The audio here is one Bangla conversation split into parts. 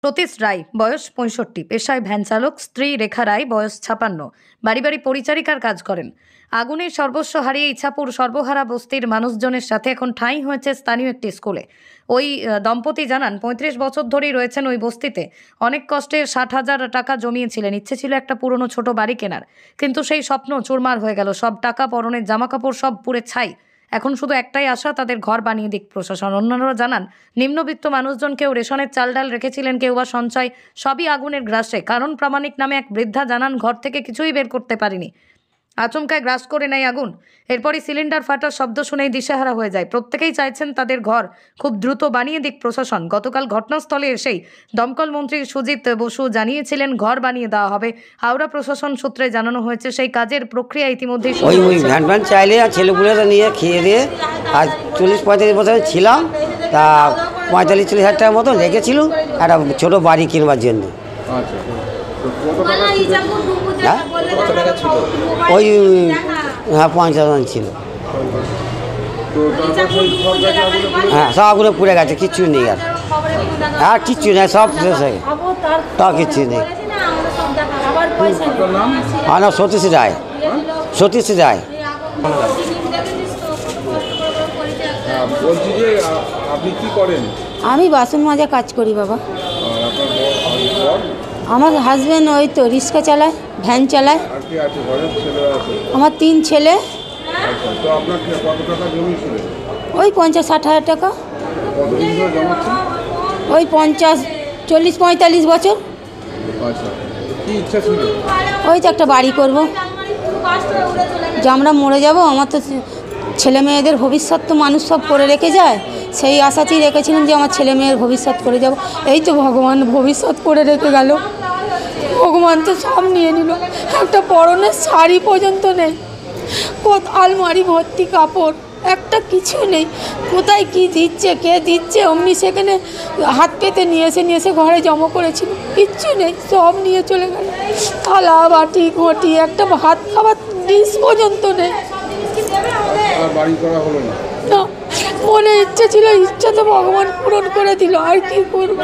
সতীশ রায় বয়স ৬৫, পেশায় ভ্যান চালক। স্ত্রী রেখা রায় বয়স ৫৬, বাড়ি বাড়ি পরিচারিকার কাজ করেন। আগুনে সর্বস্ব হারিয়ে ইছাপুর সর্বহারা বস্তির মানুষজনের সাথে এখন ঠাঁই হয়েছে স্থানীয় একটি স্কুলে। ওই দম্পতি জানান ৩৫ বছর ধরেই রয়েছেন ওই বস্তিতে। অনেক কষ্টে ৬০,০০০ টাকা জমিয়েছিলেন। ইচ্ছে ছিল একটা পুরনো ছোট বাড়ি কেনার, কিন্তু সেই স্বপ্ন চুরমার হয়ে গেল। সব টাকা, পরনের জামাকাপড় সব পুড়ে ছাই। এখন শুধু একটাই আশা, তাদের ঘর বানিয়ে দিক প্রশাসন। অন্যান্যরা জানান নিম্নবিত্ত মানুষজন কেউ রেশনের চাল ডাল রেখেছিলেন, কেউ বা সঞ্চয়, সবই আগুনের গ্রাসে। কারণ প্রামাণিক নামে এক বৃদ্ধা জানান ঘর থেকে কিছুই বের করতে পারিনি, আচমকায় গ্রাস করে নেয় আগুন। এরপরই সিলিন্ডার ফাটার শব্দ শুনেই দিশেহারা হয়ে যায়। প্রত্যেকেই চাইছেন তাদের ঘর খুব দ্রুত বানিয়ে দিক প্রশাসন। গতকাল ঘটনাস্থলে এসেই দমকল মন্ত্রী সুজিত বসু জানিয়েছিলেন ঘর বানিয়ে দেওয়া হবে। হাওড়া প্রশাসন সূত্রে জানানো হয়েছে সেই কাজের প্রক্রিয়া ইতিমধ্যেই ওই ভ্যান চাইলে ছেলেগুলো নিয়ে খেয়ে দিয়ে আজ 40-45 বছর ছিলাম, তা 45-40 হাজার টাকার মতো লেগেছিল একটা ছোট বাড়ি কিনবার জন্য। হ্যাঁ, ওই 50,000 ছিল। হ্যাঁ, সব আগুনে পুড়ে গেছে, কিচ্ছু নেই আর কিচ্ছু নেই, সব শেষ হয়ে গেছে, তাও কিচ্ছু নেই। আমার নাম সতীশ রায়। সতীশ রায়। আমি বাসন মাজা কাজ করি বাবা। আমার হাজব্যান্ড ওই তো রিক্সা চালায়, ভ্যান চালায়। আমার 3 ছেলে। ওই 50-60 হাজার টাকা। ওই 40-45 বছর। ওই তো একটা বাড়ি করব, যে আমরা মরে যাব। আমার তো ছেলে মেয়েদের ভবিষ্যৎ তো মানুষ সব করে রেখে যায়, সেই আশাতেই রেখেছিলাম যে আমার ছেলে মেয়ের ভবিষ্যৎ করে যাব। এই তো ভগবান ভবিষ্যৎ করে রেখে গেল। ভগবান তো সব নিয়ে নিল। একটা পরনের শাড়ি পর্যন্ত নেই, আলমারি ভর্তি কাপড়, একটা কিছু নেই। কোথায় কি দিচ্ছে, কে দিচ্ছে, অমনি সেখানে হাত পেতে নিয়ে এসে ঘরে জমা করেছিল। কিচ্ছু নেই, সব নিয়ে চলে গেল। থালা বাটি ঘটি, একটা ভাত খাবার ডিশ পর্যন্ত নেই। না, মনে ইচ্ছে ছিল, ইচ্ছা তো ভগবান পূরণ করে দিল, আর কি করবো।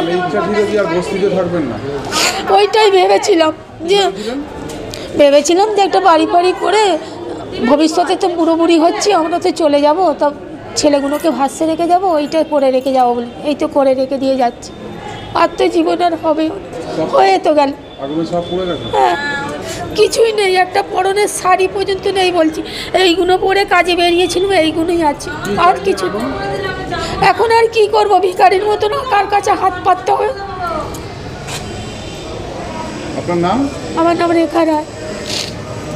ওইটাই ভেবেছিলাম যে একটা বাড়ি করে ভবিষ্যতে তো বুড়ো বুড়ি হচ্ছি, আমরা তো চলে যাব, তা ছেলেগুলোকে ভাসে রেখে যাব, ওইটাই করে রেখে যাবো বলে এই তো করে রেখে দিয়ে যাচ্ছি। আর তো জীবন আর হবে, হয়ে তো গেল। হ্যাঁ, কিছুই নেই, একটা পরনের শাড়ি পর্যন্ত নেই বলছি। এইগুলো পরে কাজে বেরিয়েছিল, এইগুলোই আছে, আর কিছু নেই। এখন আর কি করবো, ভিখারির মতো না, কার কাছে হাত পাততে হবে। আপনার নাম? আমার নাম রেখা রায়।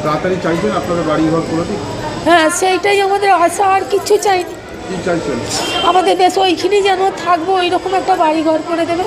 তাড়াতাড়ি চাইছেন আপনাদের বাড়ি ঘর করে দিই? হ্যাঁ, সেইটাই আমাদের আশা, আর কিছু চাইনি। কি চাইছেন? আমাদের বেশ ওইখানে যেন থাকবো, ওইরকম একটা বাড়ি ঘর করে দেবে।